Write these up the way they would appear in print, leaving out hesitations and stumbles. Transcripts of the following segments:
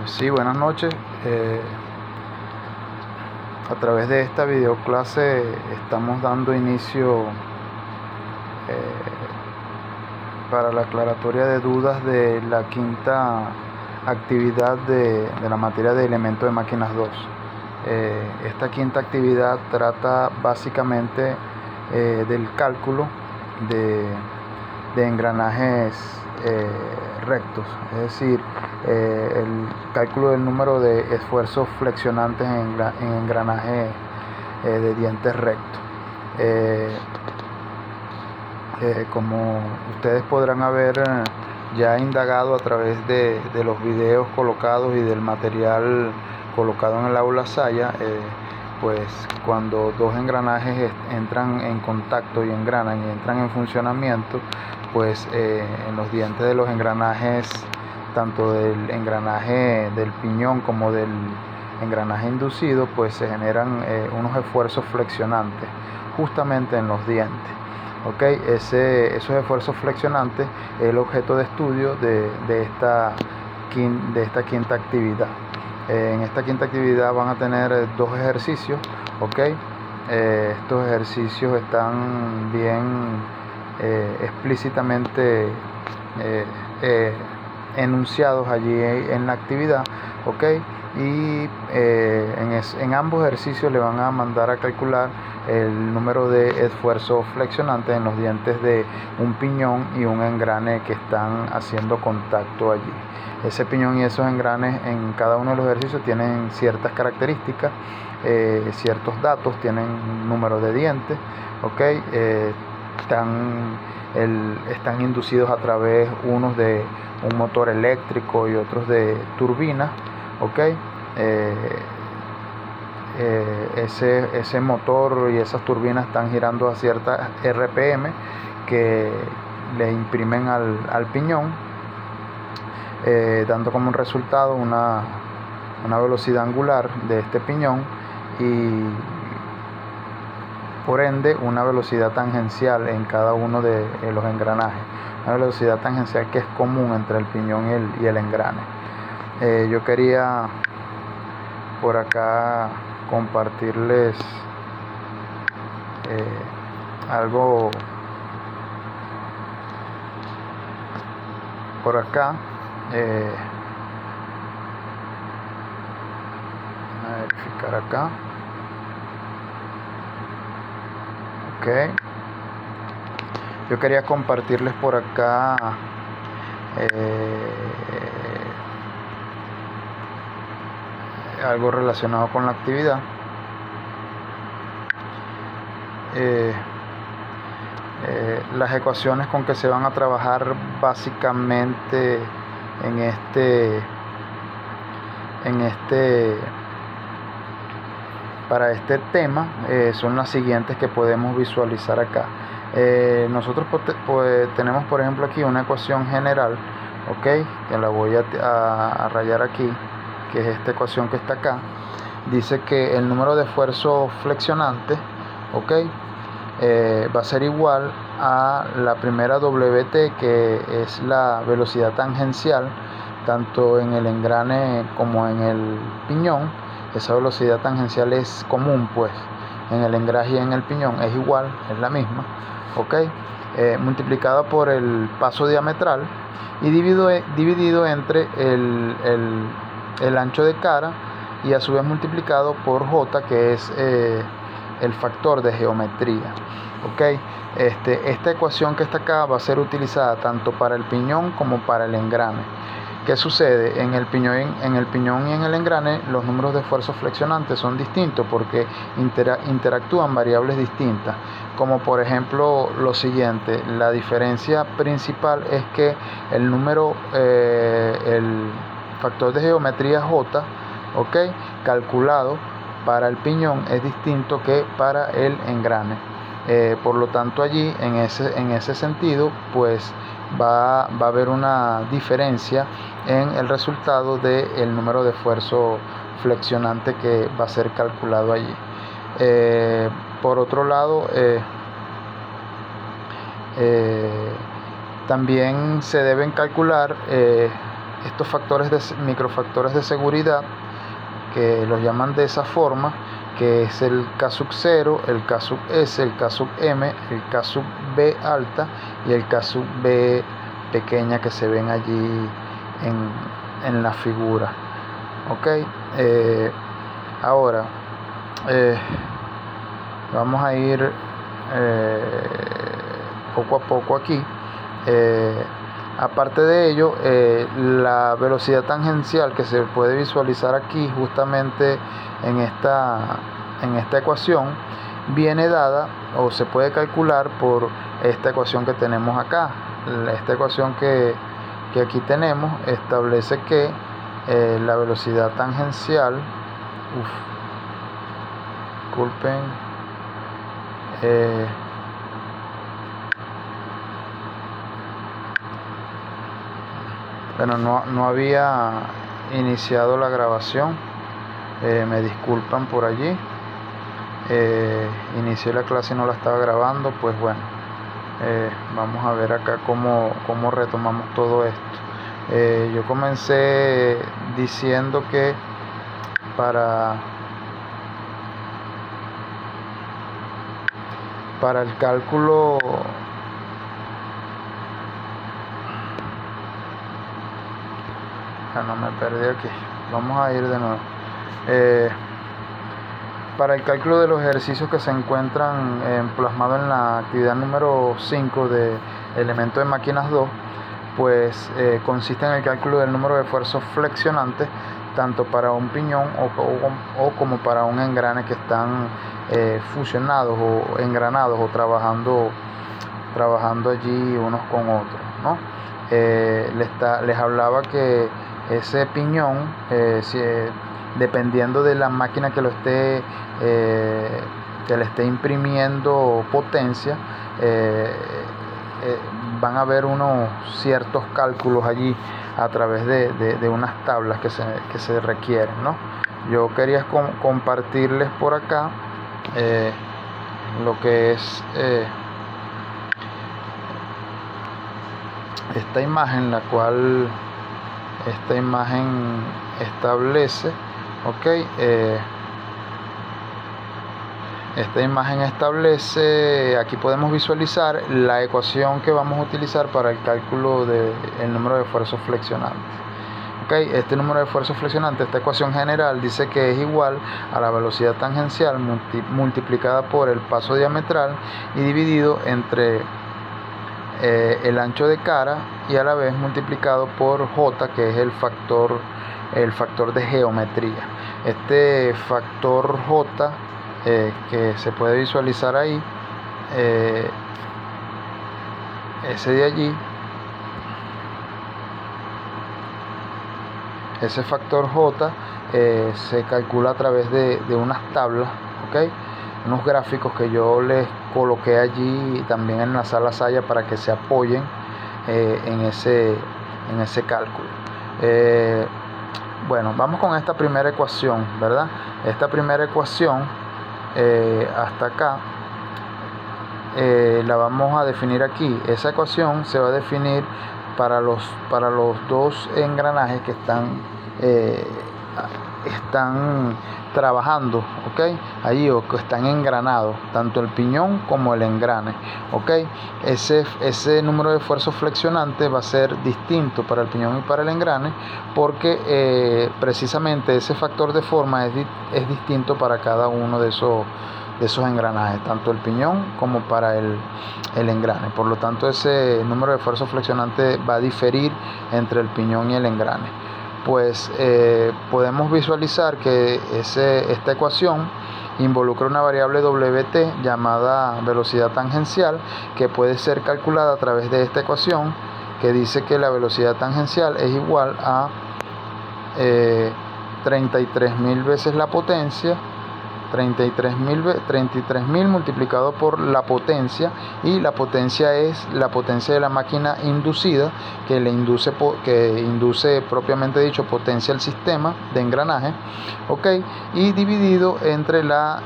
Sí, buenas noches. A través de esta videoclase estamos dando inicio para la aclaratoria de dudas de la quinta actividad de la materia de elementos de máquinas 2. Esta quinta actividad trata básicamente del cálculo de engranajes rectos, es decir, el cálculo del número de esfuerzos flexionantes en engranajes de dientes rectos. Como ustedes podrán haber ya indagado a través de los videos colocados y del material colocado en el aula Saya, pues cuando dos engranajes entran en contacto y engranan y entran en funcionamiento, pues en los dientes de los engranajes, tanto del engranaje del piñón como del engranaje inducido, pues se generan unos esfuerzos flexionantes justamente en los dientes. Esos esfuerzos flexionantes es el objeto de estudio de esta quinta actividad. En esta quinta actividad van a tener dos ejercicios. Estos ejercicios están bien explícitamente enunciados allí en la actividad. Y en ambos ejercicios le van a mandar a calcular el número de esfuerzos flexionantes en los dientes de un piñón y un engrane que están haciendo contacto allí. Ese piñón y esos engranes en cada uno de los ejercicios tienen ciertas características, ciertos datos, tienen número de dientes, están inducidos a través unos de un motor eléctrico y otros de turbinas. Ese motor y esas turbinas están girando a cierta RPM que le imprimen al piñón, dando como resultado una velocidad angular de este piñón y por ende una velocidad tangencial en cada uno de los engranajes, una velocidad tangencial que es común entre el piñón y el engrane. Yo quería por acá compartirles algo por acá. Voy a verificar acá. Yo quería compartirles por acá algo relacionado con la actividad. Las ecuaciones con que se van a trabajar básicamente para este tema son las siguientes que podemos visualizar acá. Nosotros tenemos por ejemplo aquí una ecuación general, que la voy a rayar aquí, que es esta ecuación que está acá. Dice que el número de esfuerzos flexionantes va a ser igual a la primera WT, que es la velocidad tangencial tanto en el engrane como en el piñón. Esa velocidad tangencial es común, pues en el engrane y en el piñón es igual, es la misma, multiplicada por el paso diametral y dividido entre el ancho de cara, y a su vez multiplicado por J, que es el factor de geometría. Esta ecuación que está acá va a ser utilizada tanto para el piñón como para el engrane. ¿Qué sucede? En el piñón y en el engrane los números de esfuerzos flexionantes son distintos porque interactúan variables distintas, como por ejemplo lo siguiente. La diferencia principal es que el factor de geometría J, calculado para el piñón, es distinto que para el engrane. Por lo tanto allí en ese sentido pues va a haber una diferencia en el resultado del número de esfuerzo flexionante que va a ser calculado allí. Por otro lado, también se deben calcular estos microfactores de seguridad, que los llaman de esa forma, que es el K sub 0, el K sub S, el K sub M, el K sub B alta y el K sub B pequeña, que se ven allí en la figura. Ok, ahora vamos a ir poco a poco aquí. Aparte de ello, la velocidad tangencial que se puede visualizar aquí justamente en esta ecuación viene dada o se puede calcular por esta ecuación que tenemos acá. Esta ecuación que aquí tenemos establece que la velocidad tangencial, disculpen, bueno, no había iniciado la grabación, me disculpan por allí. Inicié la clase y no la estaba grabando. Pues bueno, vamos a ver acá cómo retomamos todo esto. Yo comencé diciendo que para el cálculo no me perdí aquí, vamos a ir de nuevo. Para el cálculo de los ejercicios que se encuentran plasmados en la actividad número 5 de elementos de máquinas 2, pues consiste en el cálculo del número de esfuerzos flexionantes tanto para un piñón o como para un engrane que están fusionados o engranados o trabajando allí unos con otros, ¿no? Les hablaba que ese piñón, dependiendo de la máquina que le esté imprimiendo potencia, van a haber unos ciertos cálculos allí a través de unas tablas que se requieren, ¿no? Yo quería compartirles por acá lo que es esta imagen, la cual esta imagen establece, esta imagen establece, aquí podemos visualizar la ecuación que vamos a utilizar para el cálculo del número de esfuerzos flexionantes. Este número de esfuerzos flexionantes, esta ecuación general, dice que es igual a la velocidad tangencial multiplicada por el paso diametral y dividido entre el ancho de cara y a la vez multiplicado por J, que es el factor de geometría. Este factor J que se puede visualizar ahí, ese de allí, ese factor J se calcula a través de unas tablas, unos gráficos que yo les coloqué allí también en la sala Saya para que se apoyen en ese cálculo. Bueno, vamos con esta primera ecuación, ¿verdad? Esta primera ecuación hasta acá la vamos a definir aquí. Esa ecuación se va a definir para los dos engranajes que están trabajando, allí, o que están engranados, tanto el piñón como el engrane, ese número de esfuerzos flexionantes va a ser distinto para el piñón y para el engrane, porque precisamente ese factor de forma es distinto para cada uno de esos engranajes, tanto el piñón como para el engrane. Por lo tanto, ese número de esfuerzos flexionantes va a diferir entre el piñón y el engrane. Pues podemos visualizar que esta ecuación involucra una variable Wt llamada velocidad tangencial, que puede ser calculada a través de esta ecuación, que dice que la velocidad tangencial es igual a 33.000 veces la potencia, 33.000 multiplicado por la potencia, y la potencia es la potencia de la máquina inducida, que induce propiamente dicho potencia al sistema de engranaje, y dividido entre la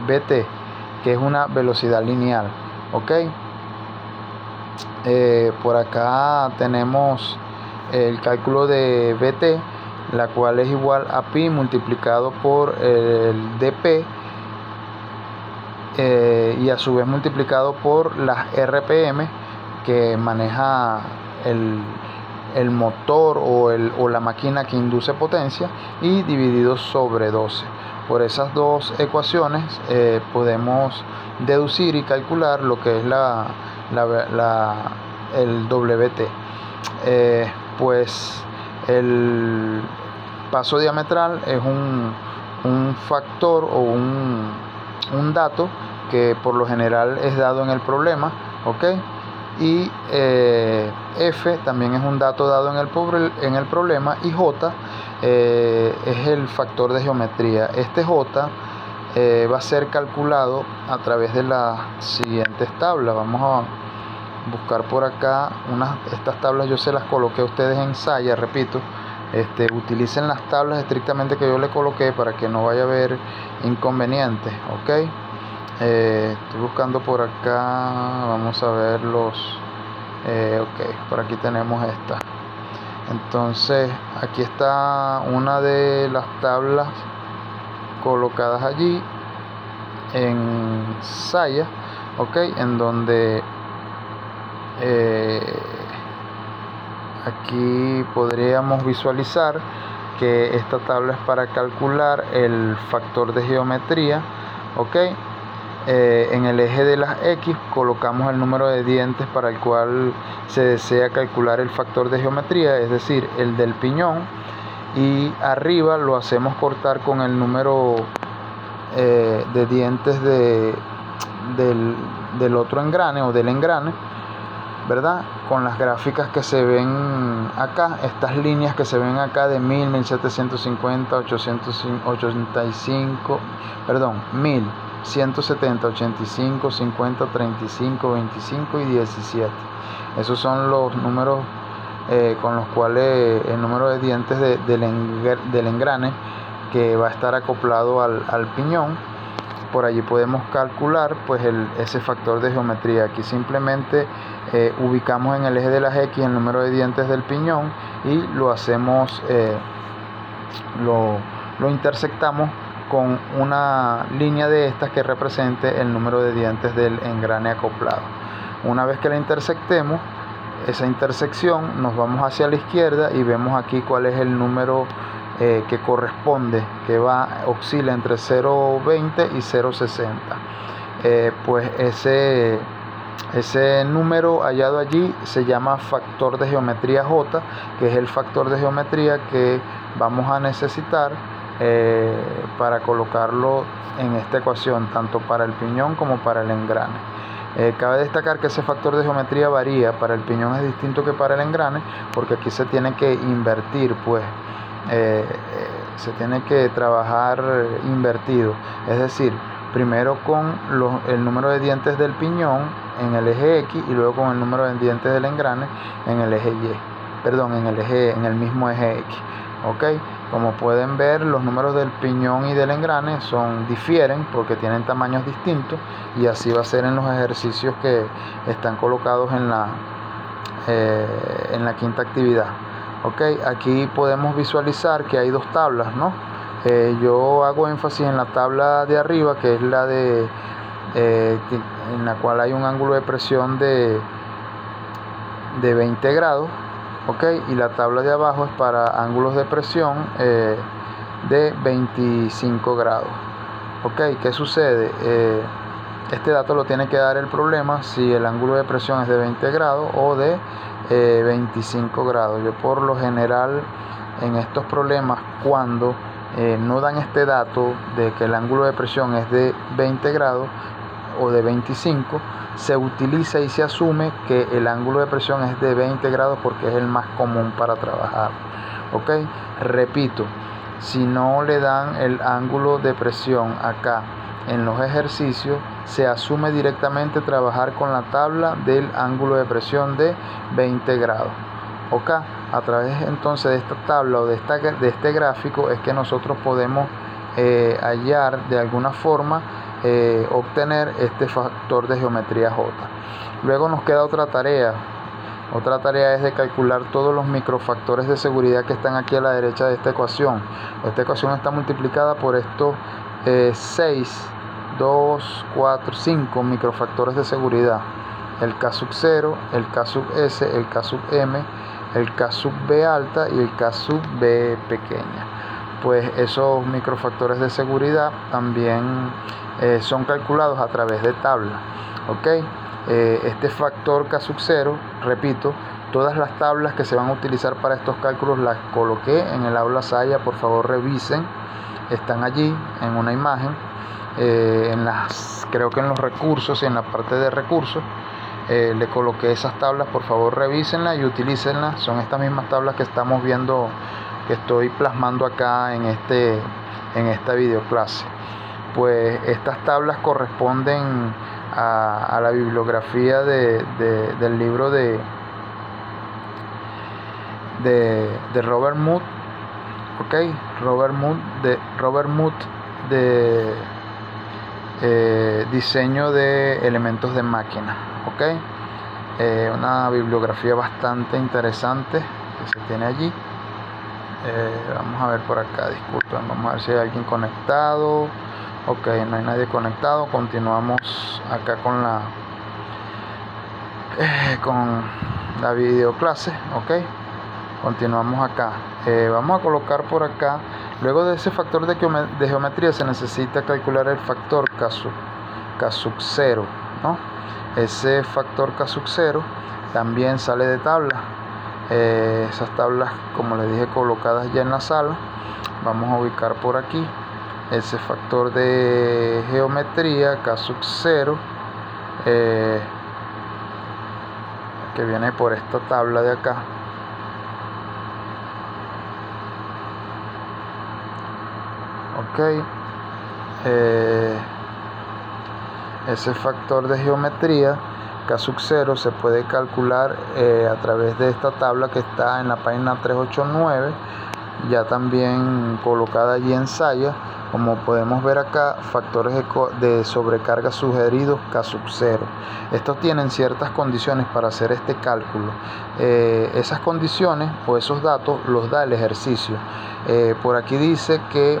Vt, que es una velocidad lineal, Por acá tenemos el cálculo de BT, la cual es igual a pi multiplicado por el dp, y a su vez multiplicado por las RPM que maneja el motor o la máquina que induce potencia, y dividido sobre 12. Por esas dos ecuaciones podemos deducir y calcular lo que es el WT. Pues el paso diametral es un factor o un dato que por lo general es dado en el problema, ¿ok? Y F también es un dato dado en el problema, y J es el factor de geometría. Este J va a ser calculado a través de las siguientes tablas. Vamos a buscar por acá estas tablas. Yo se las coloqué a ustedes en Saya, repito. Utilicen las tablas estrictamente que yo le coloqué para que no vaya a haber inconvenientes, ok. Estoy buscando por acá, vamos a ver ok, por aquí tenemos esta. Entonces aquí está una de las tablas colocadas allí en Saya, ok, en donde aquí podríamos visualizar que esta tabla es para calcular el factor de geometría, ok. En el eje de las X colocamos el número de dientes para el cual se desea calcular el factor de geometría, es decir, el del piñón, y arriba lo hacemos cortar con el número de dientes del otro engrane o del engrane, ¿verdad? Con las gráficas que se ven acá, estas líneas que se ven acá de 1000, 1750, 885, perdón, 1000, 170, 85, 50, 35, 25 y 17. Esos son los números con los cuales el número de dientes del engrane que va a estar acoplado al piñón. Por allí podemos calcular pues ese factor de geometría. Aquí simplemente ubicamos en el eje de las X el número de dientes del piñón y lo hacemos, lo intersectamos con una línea de estas que represente el número de dientes del engrane acoplado. Una vez que la intersectemos, esa intersección, nos vamos hacia la izquierda y vemos aquí cuál es el número que corresponde, que oscila entre 0.20 y 0.60. Pues ese número hallado allí se llama factor de geometría J, que es el factor de geometría que vamos a necesitar para colocarlo en esta ecuación, tanto para el piñón como para el engrane. Cabe destacar que ese factor de geometría varía. Para el piñón es distinto que para el engrane, porque aquí se tiene que invertir, pues se tiene que trabajar invertido, es decir, primero con el número de dientes del piñón en el eje X y luego con el número de dientes del engrane en el eje Y, perdón, en el mismo eje X, ok. Como pueden ver, los números del piñón y del engrane difieren porque tienen tamaños distintos, y así va a ser en los ejercicios que están colocados en la quinta actividad. Ok, aquí podemos visualizar que hay dos tablas, ¿no? Yo hago énfasis en la tabla de arriba, que es la en la cual hay un ángulo de presión de 20 grados. Ok, y la tabla de abajo es para ángulos de presión de 25 grados. Ok, ¿qué sucede? Este dato lo tiene que dar el problema si el ángulo de presión es de 20 grados o de 25 grados. Yo por lo general en estos problemas, cuando no dan este dato de que el ángulo de presión es de 20 grados o de 25, se utiliza y se asume que el ángulo de presión es de 20 grados porque es el más común para trabajar. Ok, repito, si no le dan el ángulo de presión acá en los ejercicios, se asume directamente trabajar con la tabla del ángulo de presión de 20 grados. Ok, a través entonces de esta tabla o de este gráfico es que nosotros podemos hallar de alguna forma obtener este factor de geometría J. Luego nos queda otra tarea. Otra tarea es de calcular todos los microfactores de seguridad que están aquí a la derecha de esta ecuación. Esta ecuación está multiplicada por estos 6, 2, 4, 5 microfactores de seguridad. El K sub 0, el K sub S, el K sub M, el K sub B alta y el K sub B pequeña. Pues esos microfactores de seguridad también son calculados a través de tabla. ¿Ok? Este factor K sub 0, repito, todas las tablas que se van a utilizar para estos cálculos las coloqué en el aula Saya. Por favor revisen, están allí en una imagen, creo que en los recursos y en la parte de recursos le coloqué esas tablas. Por favor revísenlas y utilícenlas. Son estas mismas tablas que estamos viendo, que estoy plasmando acá en esta videoclase. Pues estas tablas corresponden a la bibliografía del libro de Robert Muth, ¿ok? Robert Muth de diseño de elementos de máquina, ¿ok? Una bibliografía bastante interesante que se tiene allí. Vamos a ver por acá, disculpen, vamos a ver si hay alguien conectado. Ok, no hay nadie conectado. Continuamos acá con la videoclase. Ok, continuamos acá. Vamos a colocar por acá, luego de ese factor de geometría se necesita calcular el factor K sub 0, ¿no? Ese factor K sub 0 también sale de tabla. Esas tablas, como les dije, colocadas ya en la sala. Vamos a ubicar por aquí ese factor de geometría K sub 0, que viene por esta tabla de acá. Ok, ese factor de geometría K sub 0 se puede calcular a través de esta tabla que está en la página 389, ya también colocada allí en Saya. Como podemos ver acá, factores de sobrecarga sugeridos K sub 0. Estos tienen ciertas condiciones para hacer este cálculo. Esas condiciones o esos datos los da el ejercicio. Por aquí dice que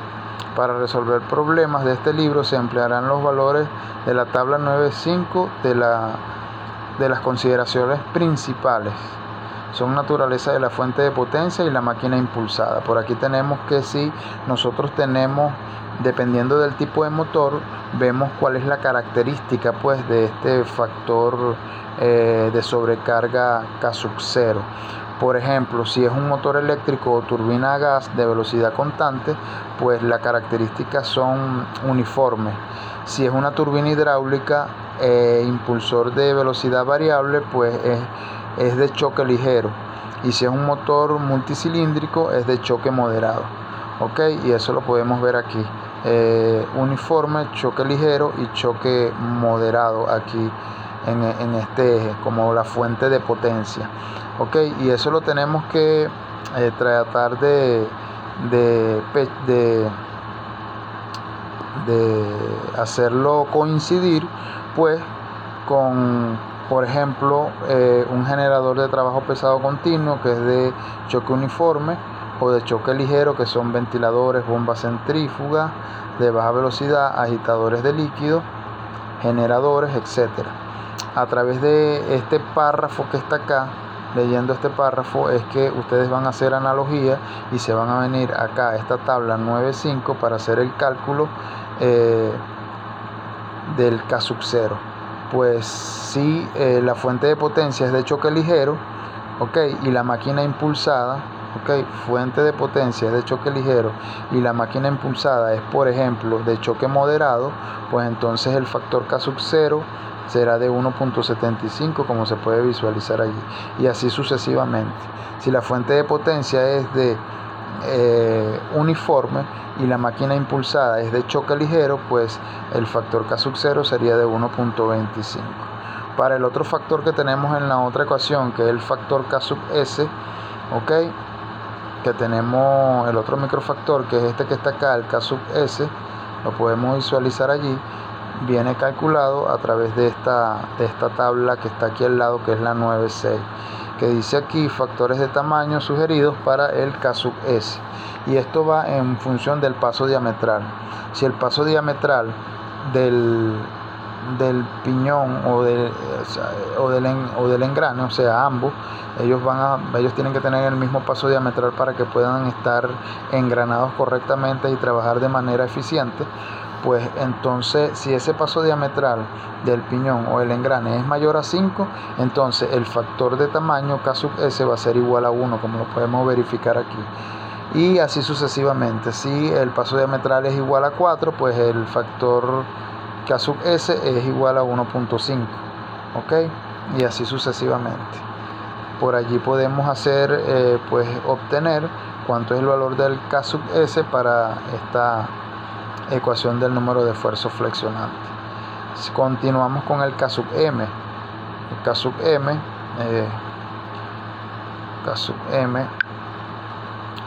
para resolver problemas de este libro se emplearán los valores de la tabla 9.5 de las consideraciones principales. Son naturaleza de la fuente de potencia y la máquina impulsada. Por aquí tenemos que si nosotros tenemos, dependiendo del tipo de motor, vemos cuál es la característica pues de este factor de sobrecarga K sub 0. Por ejemplo, si es un motor eléctrico o turbina a gas de velocidad constante, pues las características son uniformes. Si es una turbina hidráulica impulsor de velocidad variable, pues es de choque ligero. Y si es un motor multicilíndrico, es de choque moderado. Ok, y eso lo podemos ver aquí. Uniforme, choque ligero y choque moderado aquí en este eje, como la fuente de potencia. Ok, y eso lo tenemos que tratar de hacerlo coincidir pues con, por ejemplo, un generador de trabajo pesado continuo que es de choque uniforme, o de choque ligero, que son ventiladores, bombas centrífugas de baja velocidad, agitadores de líquido, generadores, etcétera. A través de este párrafo que está acá, leyendo este párrafo, es que ustedes van a hacer analogía y se van a venir acá a esta tabla 9.5 para hacer el cálculo del K sub 0. Pues si la fuente de potencia es de choque ligero, ok, y la máquina impulsada, ok, fuente de potencia es de choque ligero y la máquina impulsada es, por ejemplo, de choque moderado, pues entonces el factor K sub 0 será de 1.75, como se puede visualizar allí, y así sucesivamente. Si la fuente de potencia es de uniforme y la máquina impulsada es de choque ligero, pues el factor K sub 0 sería de 1.25. Para el otro factor que tenemos en la otra ecuación, que es el factor K sub S, ok, que tenemos el otro microfactor, que es este que está acá, el K sub S, lo podemos visualizar allí. viene calculado a través de esta tabla que está aquí al lado, que es la 9.6, que dice aquí factores de tamaño sugeridos para el K sub S, y esto va en función del paso diametral. Si el paso diametral del piñón o del engrane, o sea, ambos, ellos tienen que tener el mismo paso diametral para que puedan estar engranados correctamente y trabajar de manera eficiente. Pues entonces, si ese paso diametral del piñón o el engrane es mayor a 5, entonces el factor de tamaño K sub S va a ser igual a 1, como lo podemos verificar aquí. Y así sucesivamente. Si el paso diametral es igual a 4, pues el factor K sub S es igual a 1.5, ¿ok? Y así sucesivamente. Por allí podemos hacer, pues obtener cuánto es el valor del K sub S para esta ecuación del número de esfuerzo flexionante. Continuamos con el K sub M. El K sub M,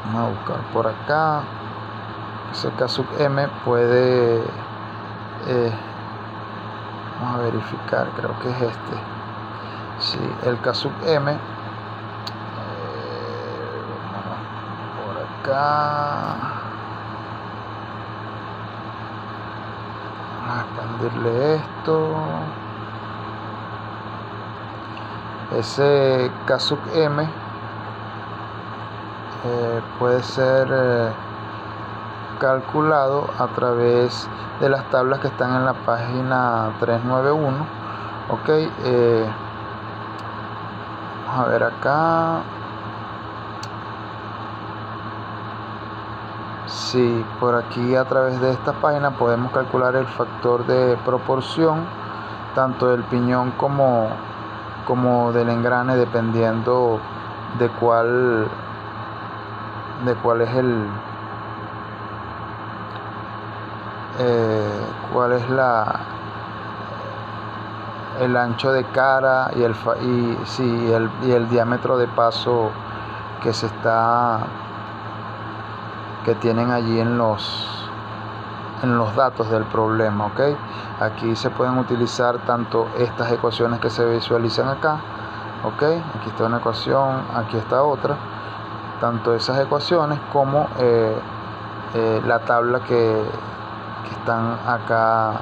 vamos a buscar por acá. Ese K sub M puede, vamos a verificar, creo que es este. Sí, el K sub M, por acá. Vamos a expandirle esto. Ese K sub M puede ser calculado a través de las tablas que están en la página 391. Ok, vamos a ver acá. Sí, por aquí a través de esta página podemos calcular el factor de proporción tanto del piñón como del engrane, dependiendo de cuál es el ancho de cara y el diámetro de paso que tienen allí en los datos del problema. ¿Ok? Aquí se pueden utilizar tanto estas ecuaciones que se visualizan acá. ¿Ok? Aquí está una ecuación, aquí está otra. Tanto esas ecuaciones como la tabla que están acá,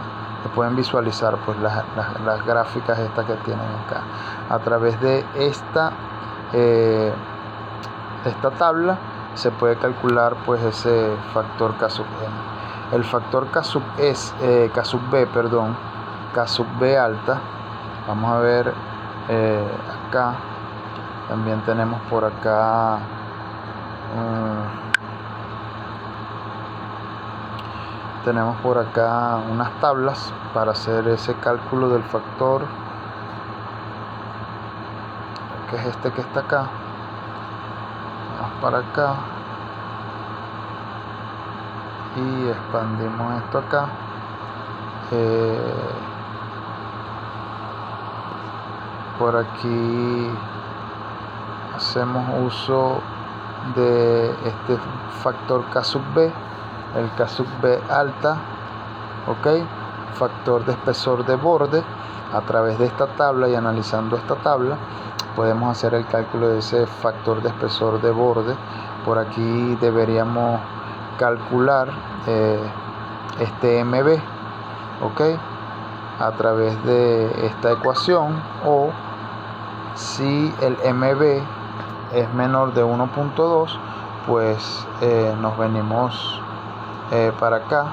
que pueden visualizar, pues las gráficas estas que tienen acá. A través de esta tabla se puede calcular pues ese factor K sub M. El factor K sub B alta, vamos a ver acá. También tenemos por acá unas tablas para hacer ese cálculo del factor, que es este que está acá. Vamos para acá y expandimos esto acá. Por aquí hacemos uso de este factor K sub B, el K sub B alta. Ok, factor de espesor de borde. A través de esta tabla y analizando esta tabla podemos hacer el cálculo de ese factor de espesor de borde. Por aquí deberíamos calcular este MB, ok, a través de esta ecuación, o si el MB es menor de 1.2, pues nos venimos para acá,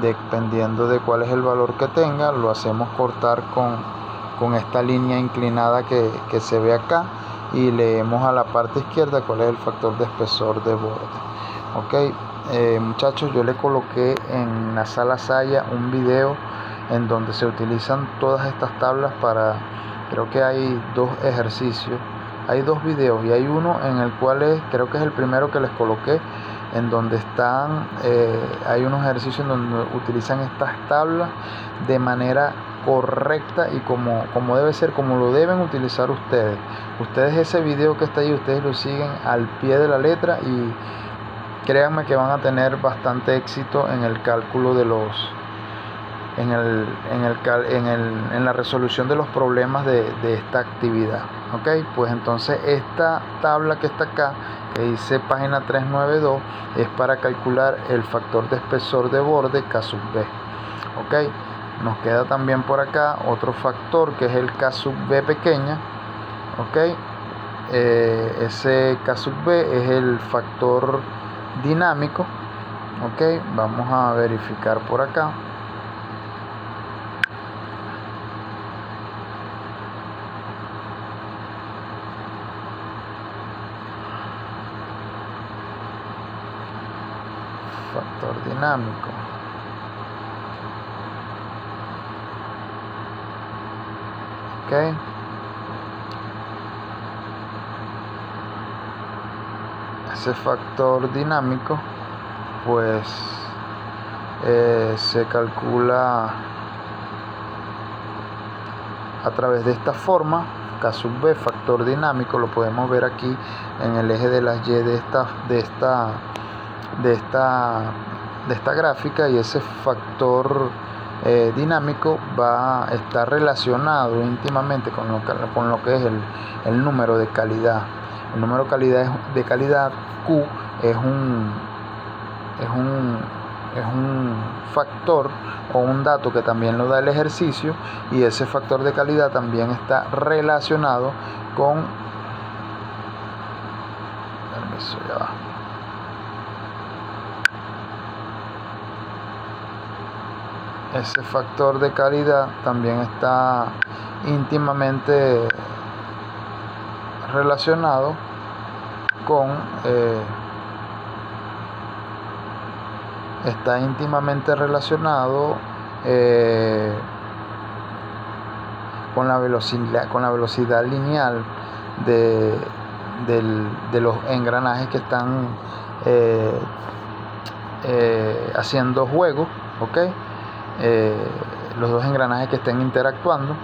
dependiendo de cuál es el valor que tenga, lo hacemos cortar con esta línea inclinada que se ve acá, y leemos a la parte izquierda cuál es el factor de espesor de borde. Ok, muchachos, yo le coloqué en la sala Saya un video en donde se utilizan todas estas tablas creo que hay dos ejercicios, hay dos videos, y hay uno en el cual creo que es el primero que les coloqué, en donde hay unos ejercicios en donde utilizan estas tablas de manera correcta y como debe ser, como lo deben utilizar ustedes. Ese video que está ahí, ustedes lo siguen al pie de la letra, y créanme que van a tener bastante éxito en el cálculo de en la resolución de los problemas de esta actividad. ¿Ok? Pues entonces esta tabla que está acá, que dice página 392, es para calcular el factor de espesor de borde K sub B. ¿Ok? Nos queda también por acá otro factor que es el K sub B pequeña. ¿Ok? Ese K sub B es el factor dinámico. ¿Ok? Vamos a verificar por acá. Factor dinámico. Ok. Ese factor dinámico pues se calcula a través de esta forma. K sub B, factor dinámico, lo podemos ver aquí en el eje de las Y de esta gráfica, y ese factor dinámico va a estar relacionado íntimamente con lo que es el número de calidad. El número de calidad Q es un factor o un dato que también lo da el ejercicio, y ese factor de calidad también está relacionado con ese factor de calidad también está íntimamente relacionado con con la velocidad lineal de los engranajes que están haciendo juego. ¿Ok? Los dos engranajes que estén interactuando,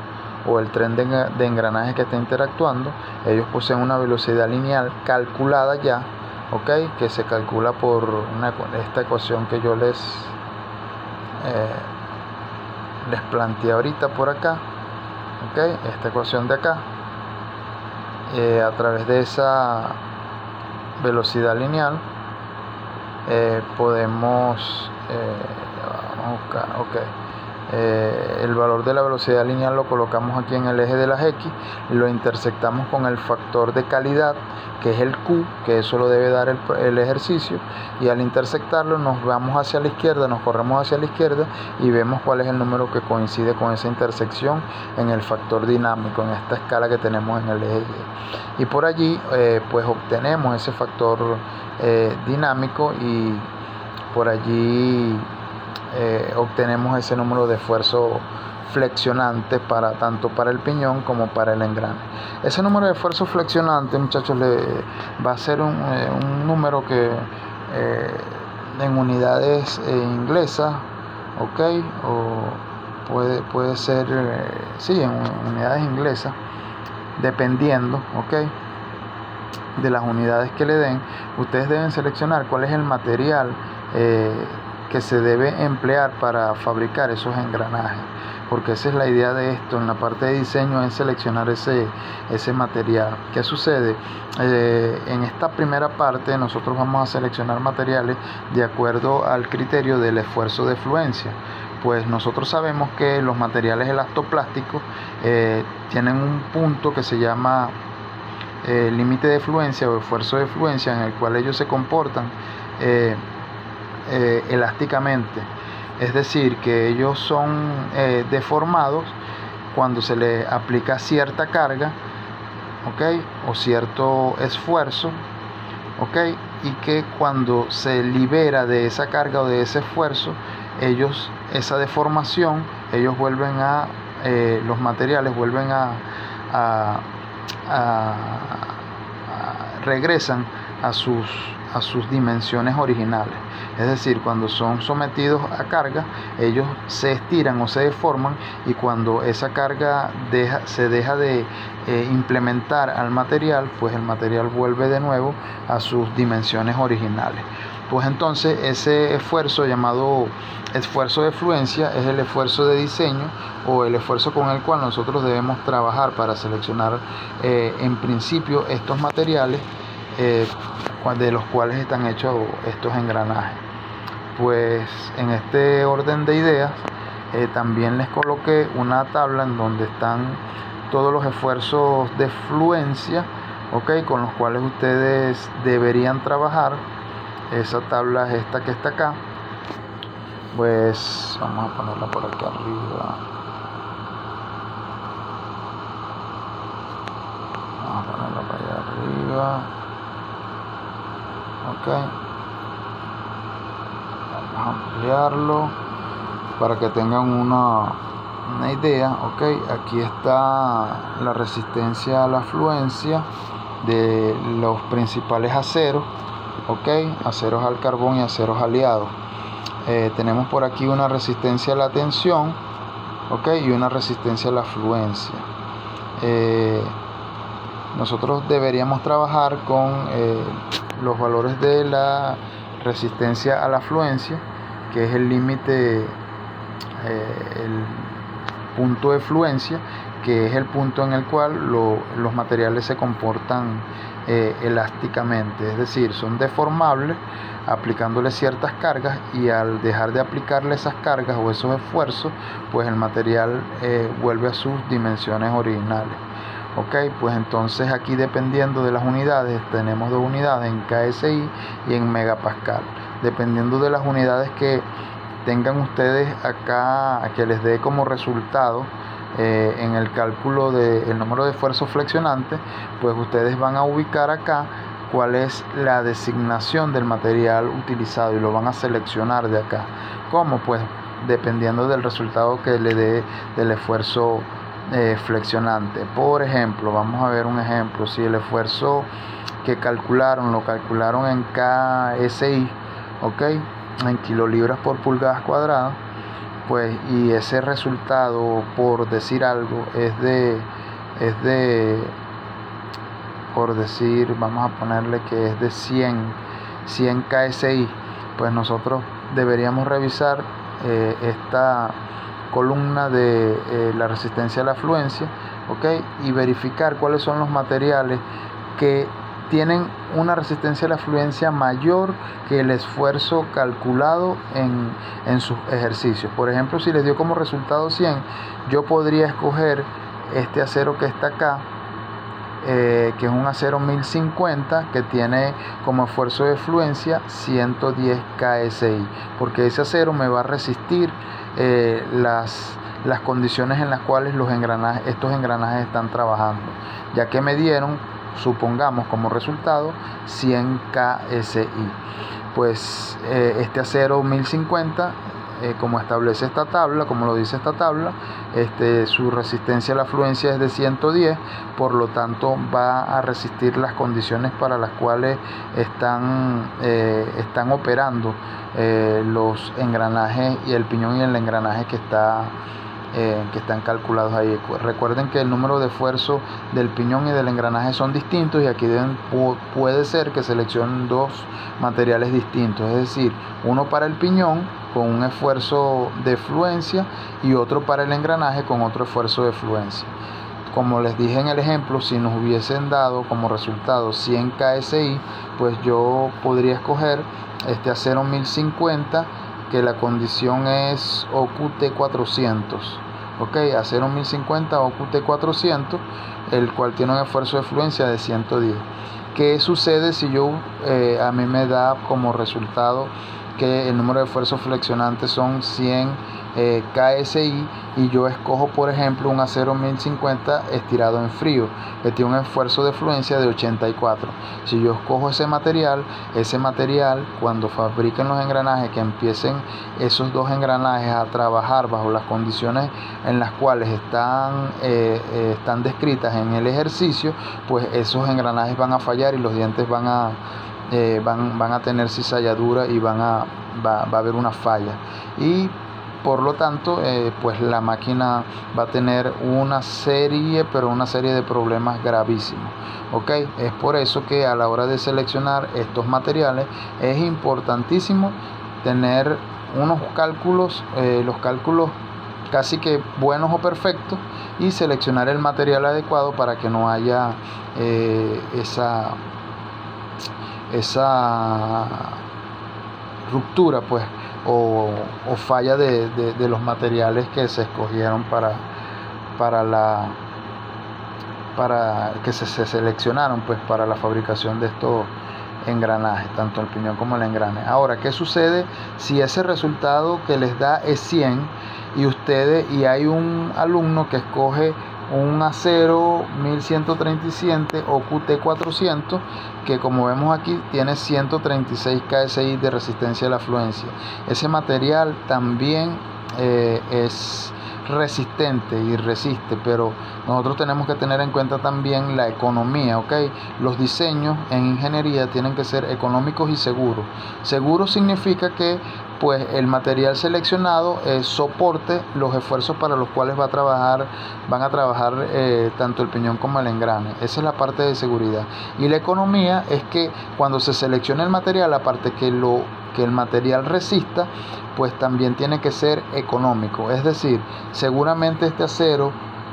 o el tren de engranajes que esté interactuando, ellos poseen una velocidad lineal calculada ya. ¿Ok? Que se calcula por esta ecuación que yo les planteé ahorita por acá. ¿Ok? Esta ecuación de acá, a través de esa velocidad lineal podemos vamos a buscar. ¿Ok? El valor de la velocidad lineal lo colocamos aquí en el eje de las X, lo intersectamos con el factor de calidad, que es el Q, que eso lo debe dar el ejercicio, y al intersectarlo nos vamos hacia la izquierda, nos corremos hacia la izquierda y vemos cuál es el número que coincide con esa intersección en el factor dinámico, en esta escala que tenemos en el eje Y. Y por allí pues obtenemos ese factor dinámico, y por allí obtenemos ese número de esfuerzo flexionante tanto para el piñón como para el engrane. Ese número de esfuerzo flexionante, muchachos, va a ser un número que en unidades inglesas, ¿ok? O puede ser sí, en unidades inglesas, dependiendo, ¿ok?, de las unidades que le den. Ustedes deben seleccionar cuál es el material que se debe emplear para fabricar esos engranajes, porque esa es la idea de esto. En la parte de diseño es seleccionar ese material. ¿Qué sucede? En esta primera parte nosotros vamos a seleccionar materiales de acuerdo al criterio del esfuerzo de fluencia. Pues nosotros sabemos que los materiales elastoplásticos tienen un punto que se llama límite de fluencia o esfuerzo de fluencia, en el cual ellos se comportan elásticamente, es decir, que ellos son deformados cuando se le aplica cierta carga, ¿ok?, o cierto esfuerzo, ¿ok?, y que cuando se libera de esa carga o de ese esfuerzo, esa deformación, los materiales vuelven regresan a sus dimensiones originales. Es decir, cuando son sometidos a carga, ellos se estiran o se deforman, y cuando esa carga se deja de implementar al material, pues el material vuelve de nuevo a sus dimensiones originales. Pues entonces ese esfuerzo llamado esfuerzo de fluencia es el esfuerzo de diseño o el esfuerzo con el cual nosotros debemos trabajar para seleccionar en principio estos materiales de los cuales están hechos estos engranajes. Pues en este orden de ideas también les coloqué una tabla en donde están todos los esfuerzos de fluencia, con los cuales ustedes deberían trabajar. Esa tabla es esta que está acá. Pues vamos a ponerla por aquí arriba. Vamos a ponerla para allá arriba. Vamos a ampliarlo para que tengan una idea. Aquí está la resistencia a la fluencia de los principales aceros. Aceros al carbón y aceros aliados. Tenemos por aquí una resistencia a la tensión, y una resistencia a la fluencia. Nosotros deberíamos trabajar con los valores de la resistencia a la fluencia, que es el límite, el punto de fluencia, que es el punto en el cual los materiales se comportan elásticamente, es decir, son deformables aplicándole ciertas cargas, y al dejar de aplicarle esas cargas o esos esfuerzos, pues el material vuelve a sus dimensiones originales. Pues entonces aquí, dependiendo de las unidades, tenemos 2 unidades en KSI y en megapascal. Dependiendo de las unidades que tengan ustedes acá, que les dé como resultado en el cálculo del número de esfuerzos flexionantes, pues ustedes van a ubicar acá cuál es la designación del material utilizado y lo van a seleccionar de acá. ¿Cómo? Pues dependiendo del resultado que le dé del esfuerzo flexionante. Por ejemplo, vamos a ver un ejemplo. Si el esfuerzo que lo calcularon en KSI, en kilolibras por pulgadas cuadradas, pues, y ese resultado, por decir algo, es de por decir, vamos a ponerle que es de 100 KSI, pues nosotros deberíamos revisar esta columna de la resistencia a la fluencia, y verificar cuáles son los materiales que tienen una resistencia a la fluencia mayor que el esfuerzo calculado en sus ejercicios. Por ejemplo, si les dio como resultado 100, yo podría escoger este acero que está acá, que es un acero 1050, que tiene como esfuerzo de fluencia 110 KSI, porque ese acero me va a resistir las condiciones en las cuales estos engranajes están trabajando, ya que me dieron, supongamos como resultado, 100 KSI. Pues este acero 1050, como establece esta tabla, como lo dice esta tabla, su resistencia a la fluencia es de 110, por lo tanto va a resistir las condiciones para las cuales están operando los engranajes y el piñón y el engranaje que están calculados ahí. Recuerden que el número de esfuerzo del piñón y del engranaje son distintos, y aquí puede ser que seleccionen 2 materiales distintos, es decir, uno para el piñón con un esfuerzo de fluencia y otro para el engranaje con otro esfuerzo de fluencia. Como les dije en el ejemplo, si nos hubiesen dado como resultado 100 KSI, pues yo podría escoger este acero 1050, que la condición es OQT 400. Acero 1050 OQT 400, el cual tiene un esfuerzo de fluencia de 110. ¿Qué sucede si a mí me da como resultado que el número de esfuerzos flexionantes son 100 KSI, y yo escojo, por ejemplo, un acero 1050 estirado en frío, que tiene un esfuerzo de fluencia de 84? Si yo escojo ese material, cuando fabriquen los engranajes, que empiecen esos 2 engranajes a trabajar bajo las condiciones en las cuales están descritas en el ejercicio, pues esos engranajes van a fallar y los dientes van a tener cizalladura y va a haber una falla. Y por lo tanto pues la máquina va a tener una serie de problemas gravísimos. ¿Ok? Es por eso que a la hora de seleccionar estos materiales es importantísimo tener unos cálculos, los cálculos casi que buenos o perfectos, y seleccionar el material adecuado para que no haya esa ruptura, pues, o falla de los materiales que se escogieron para que se seleccionaron, pues, para la fabricación de estos engranajes, tanto el piñón como el engrane. Ahora, ¿qué sucede si ese resultado que les da es 100 y hay un alumno que escoge un acero 1137 o QT400, que como vemos aquí tiene 136 KSI de resistencia a la fluencia? Ese material también es resistente y resiste, pero nosotros tenemos que tener en cuenta también la economía, ¿ok? Los diseños en ingeniería tienen que ser económicos y seguros. Seguro significa que pues el material seleccionado soporte los esfuerzos para los cuales van a trabajar tanto el piñón como el engrane. Esa es la parte de seguridad. Y la economía es que cuando se selecciona el material, aparte que el material resista, pues también tiene que ser económico. Es decir, seguramente este acero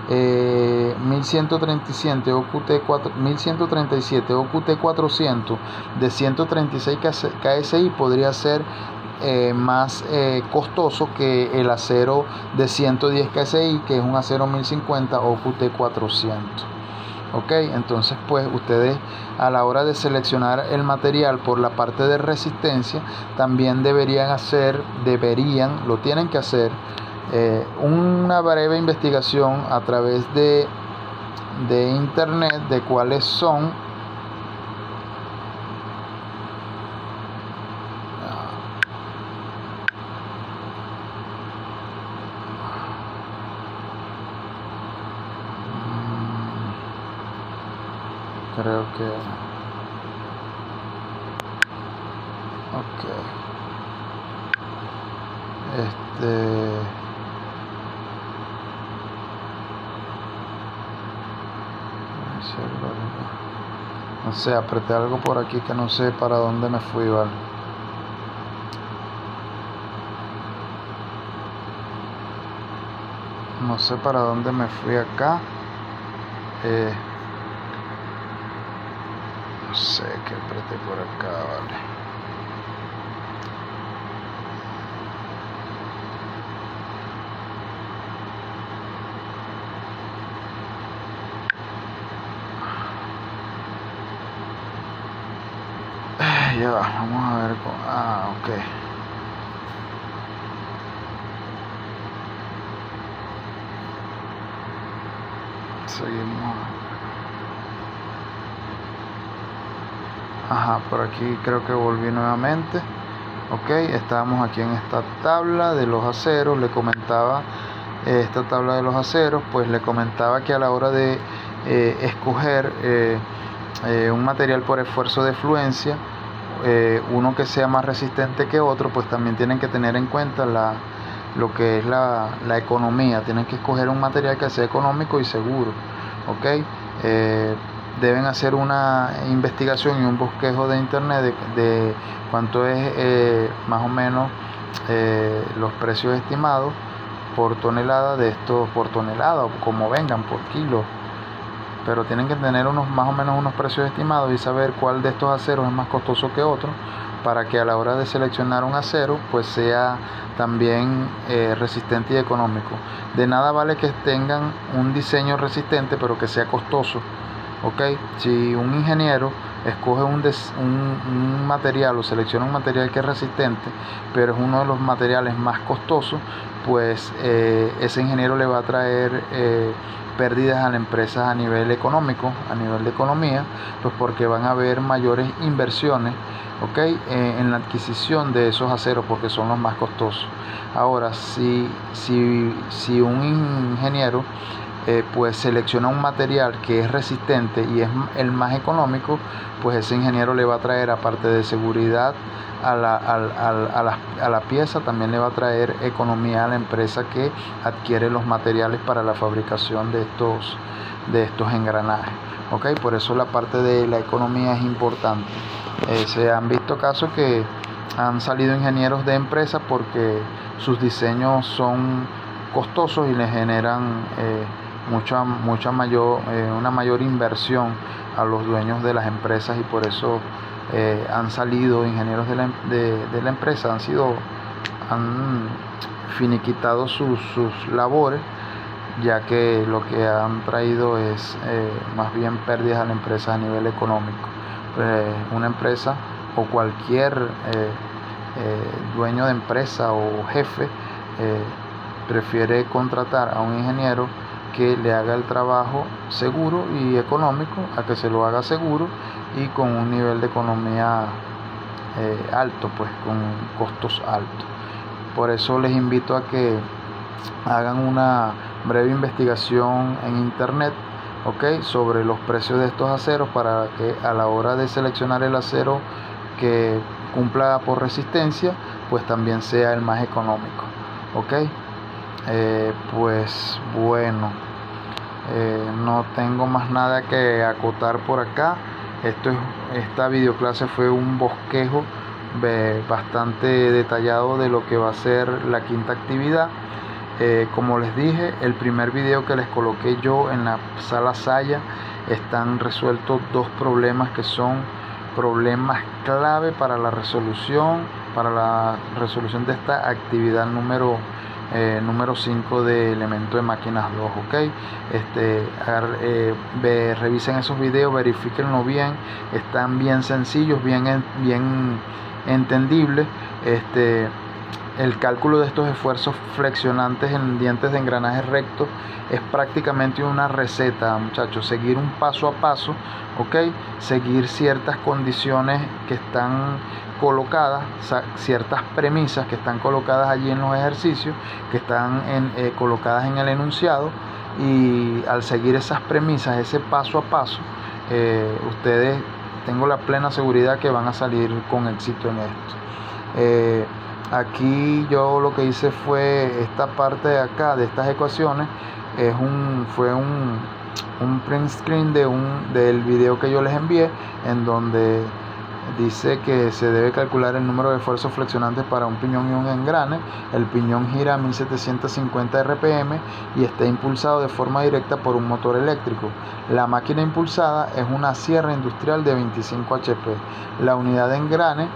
1137 o QT400 de 136 KSI podría ser más costoso que el acero de 110 KSI, que es un acero 1050 o QT400. Ok, entonces pues ustedes a la hora de seleccionar el material por la parte de resistencia también lo tienen que hacer una breve investigación a través de internet de cuáles son creo que ok, no sé, apreté algo por aquí que no sé para dónde me fui, ¿vale? No sé para dónde me fui acá. No sé qué apreté por acá, ¿vale? Ya va, vamos a ver ok. Seguimos. Por aquí creo que volví nuevamente. Ok, estábamos aquí en esta tabla de los aceros. Le comentaba esta tabla de los aceros, pues le comentaba que a la hora de escoger un material por esfuerzo de fluencia, uno que sea más resistente que otro, pues también tienen que tener en cuenta lo que es la economía. Tienen que escoger un material que sea económico y seguro. Ok, deben hacer una investigación y un bosquejo de internet de cuánto es más o menos los precios estimados por tonelada por tonelada o como vengan, por kilo. Pero tienen que tener más o menos unos precios estimados y saber cuál de estos aceros es más costoso que otro, para que a la hora de seleccionar un acero pues sea también resistente y económico. De nada vale que tengan un diseño resistente pero que sea costoso. Ok, si un ingeniero escoge un material o selecciona un material que es resistente, pero es uno de los materiales más costosos, pues ese ingeniero le va a traer pérdidas a la empresa a nivel económico, a nivel de economía, pues porque van a haber mayores inversiones, ok, en la adquisición de esos aceros porque son los más costosos. Ahora, si un ingeniero pues selecciona un material que es resistente y es el más económico, pues ese ingeniero le va a traer, aparte de seguridad a la pieza, también le va a traer economía a la empresa que adquiere los materiales para la fabricación de estos engranajes. ¿Ok? Por eso la parte de la economía es importante. Se han visto casos que han salido ingenieros de empresas porque sus diseños son costosos y les generan una mayor inversión a los dueños de las empresas, y por eso han salido ingenieros de la empresa, han finiquitado sus labores, ya que lo que han traído es más bien pérdidas a la empresa a nivel económico. Una empresa o cualquier dueño de empresa o jefe prefiere contratar a un ingeniero que le haga el trabajo seguro y económico, a que se lo haga seguro y con un nivel de economía alto, pues con costos altos. Por eso les invito a que hagan una breve investigación en internet, ¿ok?, sobre los precios de estos aceros, para que a la hora de seleccionar el acero que cumpla por resistencia, pues también sea el más económico. ¿Ok? Pues bueno, no tengo más nada que acotar por acá. Esta videoclase fue un bosquejo bastante detallado de lo que va a ser la quinta actividad. Como les dije, el primer video que les coloqué yo en la sala Saya, están resueltos dos problemas que son problemas clave para la resolución de esta actividad número 5 de elemento de máquinas 2. ¿Ok? Revisen esos videos, verifíquenlo bien, están bien sencillos, bien entendibles. El cálculo de estos esfuerzos flexionantes en dientes de engranaje recto es prácticamente una receta, muchachos. Seguir un paso a paso, ¿ok? Seguir ciertas condiciones que están colocadas, ciertas premisas que están colocadas allí en los ejercicios, que están colocadas en el enunciado, y al seguir esas premisas, ese paso a paso, ustedes, tengo la plena seguridad que van a salir con éxito en esto. Aquí yo lo que hice fue esta parte de acá, de estas ecuaciones, fue un print screen del video que yo les envié, en donde dice que se debe calcular el número de esfuerzos flexionantes para un piñón y un engrane. El piñón gira a 1750 RPM y está impulsado de forma directa por un motor eléctrico. La máquina impulsada es una sierra industrial de 25 HP. La unidad de engrane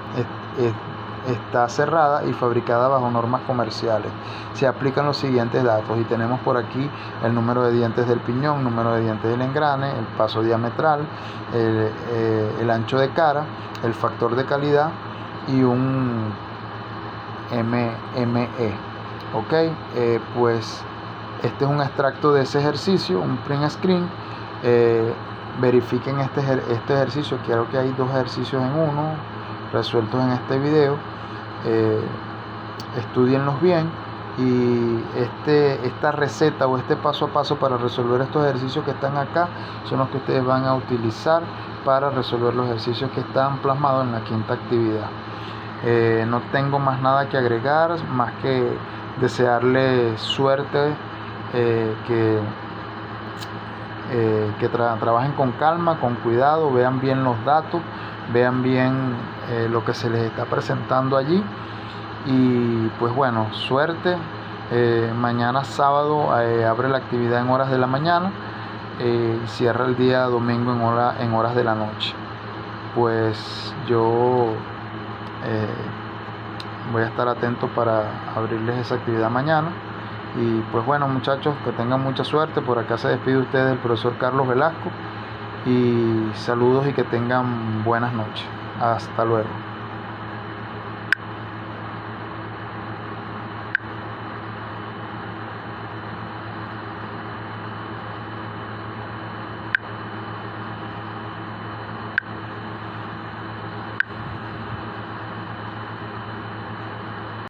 está cerrada y fabricada bajo normas comerciales. Se aplican los siguientes datos, y tenemos por aquí el número de dientes del piñón, número de dientes del engrane, el paso diametral, el ancho de cara, el factor de calidad y un MME. Ok, pues este es un extracto de ese ejercicio, un print screen. Verifiquen este ejercicio. Creo que hay dos ejercicios en uno resueltos en este video. Estudienlos bien, y esta receta o este paso a paso para resolver estos ejercicios que están acá son los que ustedes van a utilizar para resolver los ejercicios que están plasmados en la quinta actividad. No tengo más nada que agregar, más que desearles suerte, que trabajen con calma, con cuidado, vean bien los datos, vean bien lo que se les está presentando allí, y pues bueno, suerte. Mañana sábado abre la actividad en horas de la mañana, cierra el día domingo en horas de la noche. Pues yo voy a estar atento para abrirles esa actividad mañana. Y pues bueno, muchachos, que tengan mucha suerte. Por acá se despide de ustedes el profesor Carlos Velasco, y saludos y que tengan buenas noches. Hasta luego.